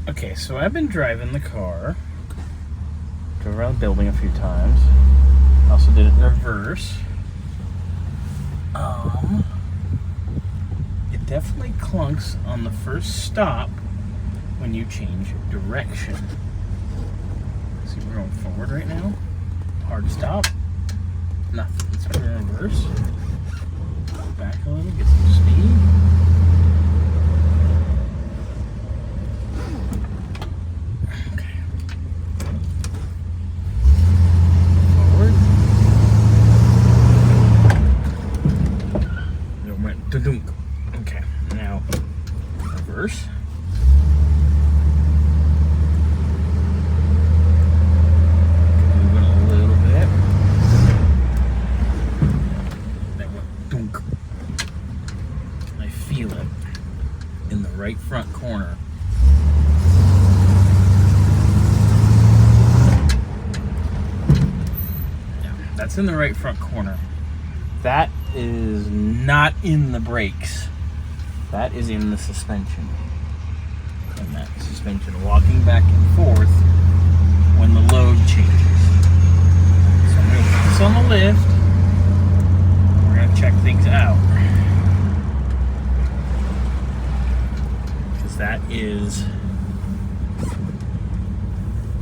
Okay, so I've been driving the car. Drove around the building a few times. Also did it in reverse. It definitely clunks on the first stop when you change direction. See, we're going forward right now. Hard stop. Nothing. Let's put it in reverse. Back a little, get some speed. Okay. Forward. It went dunk. Okay, now reverse. Move it a little bit. That went dunk. I feel it in the right front corner. Yeah, that's in the right front corner. That is not in the brakes. That is in the suspension. And that suspension walking back and forth when the load changes. So I'm going to put this on the lift. We're going to check things out. Because that is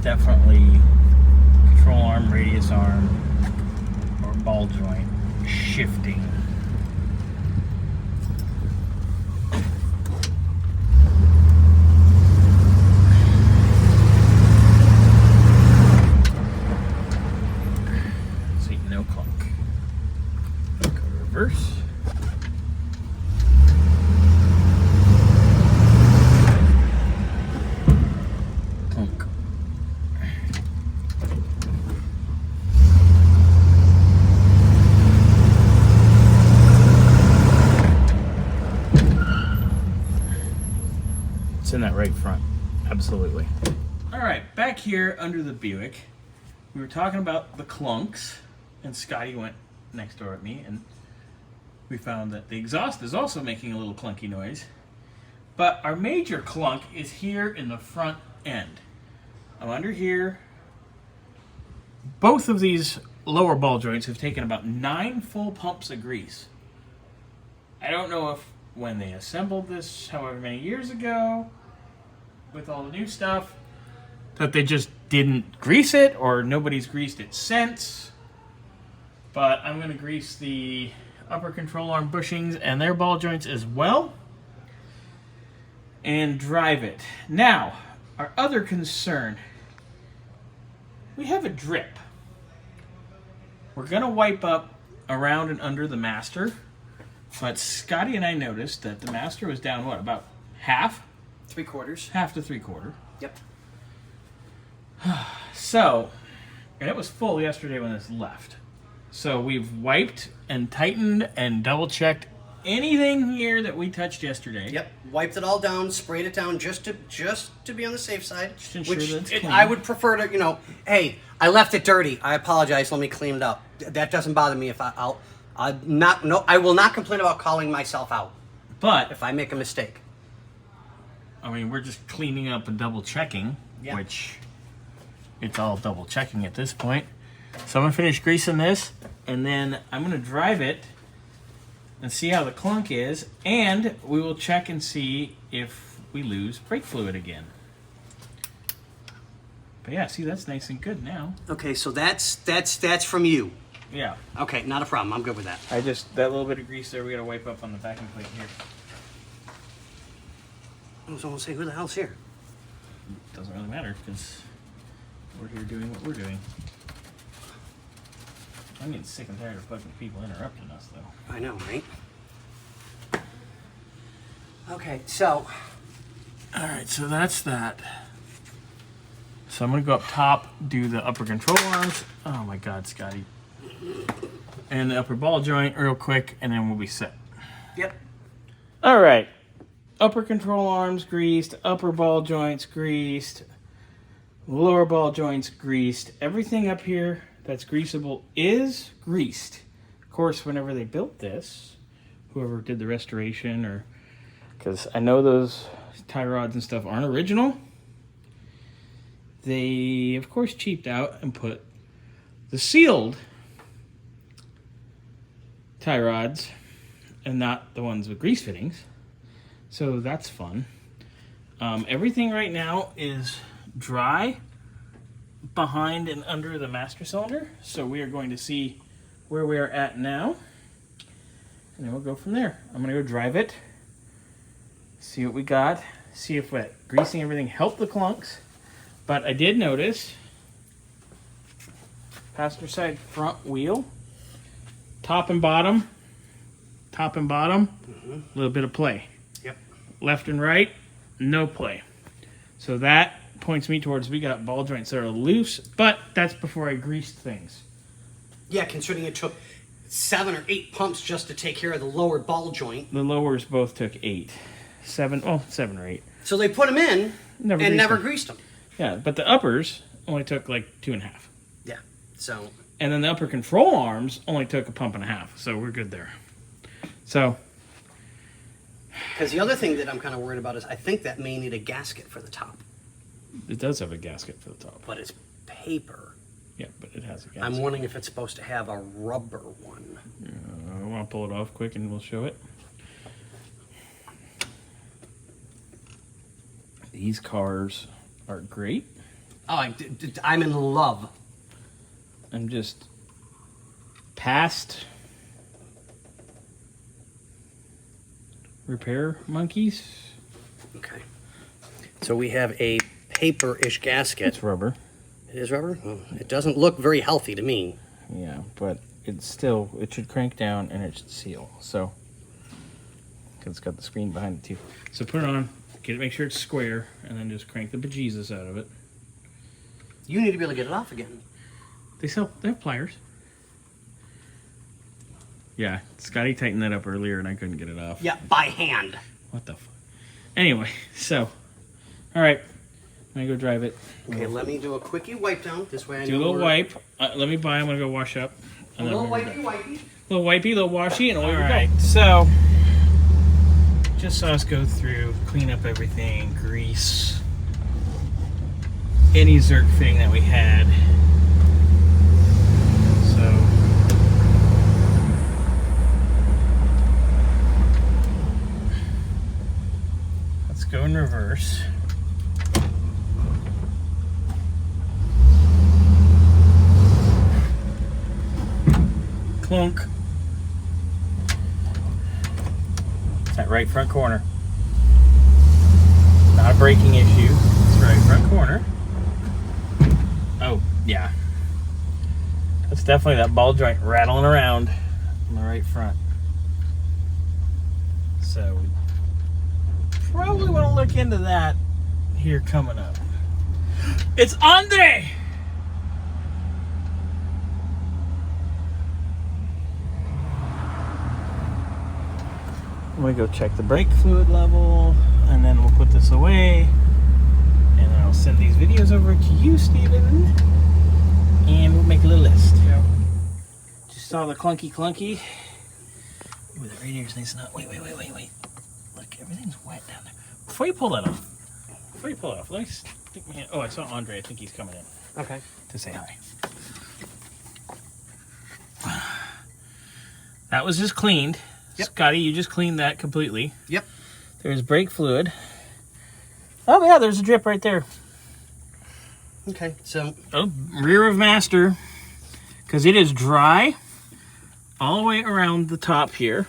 definitely control arm, radius arm, or ball joint shifting. See, no clunk. Go to reverse. Clunk. It's in that right front. Absolutely. All right, back here under the Buick, we were talking about the clunks, and Scotty went next door at me, and we found that the exhaust is also making a little clunky noise. But our major clunk is here in the front end. I'm under here. Both of these lower ball joints have taken about 9 full pumps of grease. I don't know if when they assembled this however many years ago with all the new stuff that they just didn't grease it, or nobody's greased it since. But I'm going to grease the upper control arm bushings and their ball joints as well and drive it. Now, our other concern, we have a drip. We're going to wipe up around and under the master. But Scotty and I noticed that the master was down, what, about half? 3/4. Half to 3/4. Yep. So, and it was full yesterday when this left. So we've wiped and tightened and double checked anything here that we touched yesterday. Yep. Wiped it all down, sprayed it down just to be on the safe side. Just ensure that it's clean. I would prefer to, hey, I left it dirty. I apologize. Let me clean it up. That doesn't bother me if I will not complain about calling myself out. But If I make a mistake. I mean, we're just cleaning up and double checking, Yeah. which it's all double checking at this point. So I'm gonna finish greasing this, and then I'm gonna drive it and see how the clunk is, and we will check and see if we lose brake fluid again. But yeah, see, that's nice and good now. Okay, so that's from you. Yeah. Okay, not a problem. I'm good with that. That little bit of grease there, we gotta wipe up on the vacuum plate here. I was going to say, who the hell's here? Doesn't really matter, because we're here doing what we're doing. I'm getting sick and tired of fucking people interrupting us, though. I know, right? Okay, so Alright, so that's that. So I'm going to go up top, do the upper control arms. Oh my god, Scotty. And the upper ball joint real quick, and then we'll be set. Yep. Alright. Upper control arms greased, upper ball joints greased, lower ball joints greased. Everything up here that's greasable is greased. Of course, whenever they built this, whoever did the restoration, or because I know those tie rods and stuff aren't original, they, of course, cheaped out and put the sealed tie rods and not the ones with grease fittings. So that's fun. Everything right now is dry behind and under the master cylinder. So we are going to see where we are at now. And then we'll go from there. I'm going to go drive it. See what we got. See if greasing everything helped the clunks. But I did notice passenger side front wheel, top and bottom, a little bit of play. Yep. Left and right, no play. So that points me towards we got ball joints that are loose, but that's before I greased things. Yeah, considering it took 7 or 8 pumps just to take care of the lower ball joint. The lowers both took 7 or 8. So they put them in and never greased them. Yeah, but the uppers only took like 2.5. Yeah, so. And then the upper control arms only took 1.5 pumps, so we're good there. So. Because the other thing that I'm kind of worried about is I think that may need a gasket for the top. It does have a gasket for the top. But it's paper. Yeah, but it has a gasket. I'm wondering if it's supposed to have a rubber one. I want to pull it off quick and we'll show it. These cars are great. Oh, I'm in love. I'm just past repair monkeys. Okay. So we have a paper-ish gasket. It's rubber. It is rubber? Well, it doesn't look very healthy to me. Yeah, but it should crank down and it should seal. So, because it's got the screen behind it too. So put it on, make sure it's square, and then just crank the bejesus out of it. You need to be able to get it off again. They have pliers. Yeah, Scotty tightened that up earlier and I couldn't get it off. Yeah, by hand. What the fuck? Anyway, so, all right, I'm gonna go drive it. Okay, let me do a quickie wipe down. This way I know. Do a little wipe. Let me buy. I'm gonna go wash up. A little wipey. Little wipey, little washy, and away we go. So, just saw us go through, clean up everything, grease any Zerk fitting that we had. So, let's go in reverse. Clunk. It's that right front corner. Not a braking issue. It's right front corner. Oh, yeah. That's definitely that ball joint rattling around on the right front. So, we probably want to look into that here coming up. It's Andre! I'm gonna go check the brake fluid level, and then we'll put this away, and then I'll send these videos over to you, Steven, and we'll make a little list. Yeah. Just saw the clunky. Ooh, the radiator's nice and hot. Wait. Look, everything's wet down there. Before you pull that off, let me stick my hand. Oh, I saw Andre. I think he's coming in. Okay. To say hi. That was just cleaned. Yep. Scotty, you just cleaned that completely. Yep. There's brake fluid. Oh, yeah, there's a drip right there. Okay, so. Oh, rear of master. Because it is dry all the way around the top here.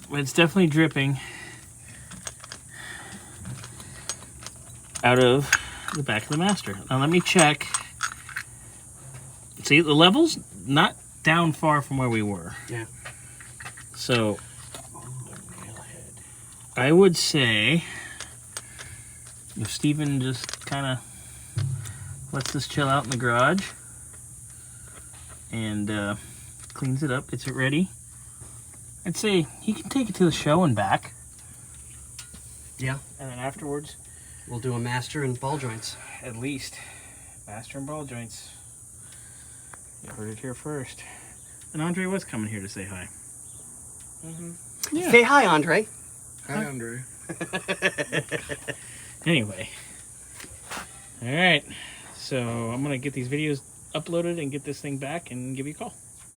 But it's definitely dripping out of the back of the master. Now, let me check. See, the level's not down far from where we were. Yeah. So, I would say if Steven just kind of lets this chill out in the garage and cleans it up, gets it ready, I'd say he can take it to the show and back. Yeah. And then afterwards, we'll do a master and ball joints. At least. Master and ball joints. You heard it here first. And Andre was coming here to say hi. Mm-hmm. Yeah. Say hi, Andre. Hi, Andre. Anyway, All right. So I'm going to get these videos uploaded and get this thing back and give you a call.